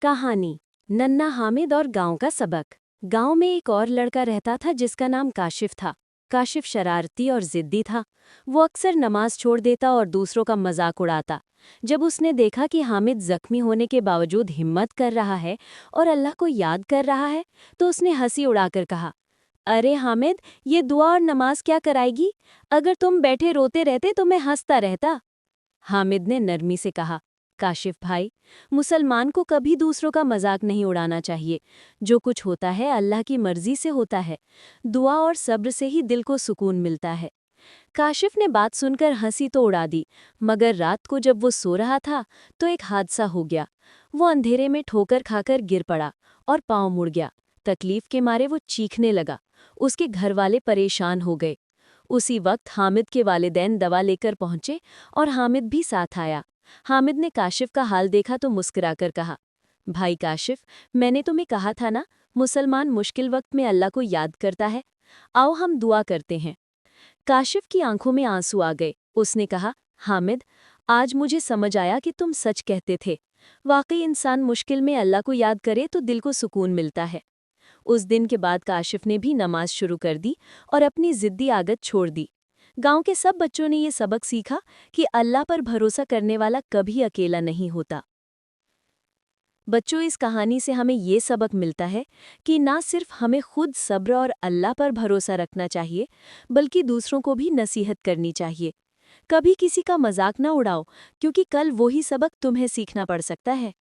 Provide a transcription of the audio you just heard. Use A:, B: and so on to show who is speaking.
A: कहानी नन्ना हामिद और गांव का सबक। गांव में एक और लड़का रहता था जिसका नाम काशिफ था। काशिफ शरारती और जिद्दी था। वो अक्सर नमाज छोड़ देता और दूसरों का मजाक उड़ाता। जब उसने देखा कि हामिद जख्मी होने के बावजूद हिम्मत कर रहा है और अल्लाह को याद कर रहा है, तो उसने हंसी उड़ाकर कहा, अरे हामिद, ये दुआ और नमाज क्या कराएगी? अगर तुम बैठे रोते रहते तो मैं हंसता रहता। हामिद ने नरमी से कहा, काशिफ भाई, मुसलमान को कभी दूसरों का मजाक नहीं उड़ाना चाहिए। जो कुछ होता है अल्लाह की मर्जी से होता है। दुआ और सब्र से ही दिल को सुकून मिलता है। काशिफ ने बात सुनकर हंसी तो उड़ा दी, मगर रात को जब वो सो रहा था तो एक हादसा हो गया। वो अंधेरे में ठोकर खाकर गिर पड़ा और पाँव मुड़ गया। तकलीफ के मारे वो चीखने लगा। उसके घर वाले परेशान हो गए। उसी वक्त हामिद के वालिदैन दवा लेकर पहुंचे और हामिद भी साथ आया। हामिद ने काशिफ का हाल देखा तो मुस्कुराकर कहा, भाई काशिफ, मैंने तुम्हें कहा था ना, मुसलमान मुश्किल वक्त में अल्लाह को याद करता है। आओ हम दुआ करते हैं। काशिफ की आंखों में आंसू आ गए। उसने कहा, हामिद, आज मुझे समझ आया कि तुम सच कहते थे। वाकई इंसान मुश्किल में अल्लाह को याद करे तो दिल को सुकून मिलता है। उस दिन के बाद काशिफ ने भी नमाज शुरू कर दी और अपनी जिद्दी आदत छोड़ दी। गांव के सब बच्चों ने ये सबक सीखा कि अल्लाह पर भरोसा करने वाला कभी अकेला नहीं होता। बच्चों, इस कहानी से हमें ये सबक मिलता है कि ना सिर्फ हमें खुद सब्र और अल्लाह पर भरोसा रखना चाहिए, बल्कि दूसरों को भी नसीहत करनी चाहिए। कभी किसी का मजाक ना उड़ाओ, क्योंकि कल वही सबक तुम्हें सीखना पड़ सकता है।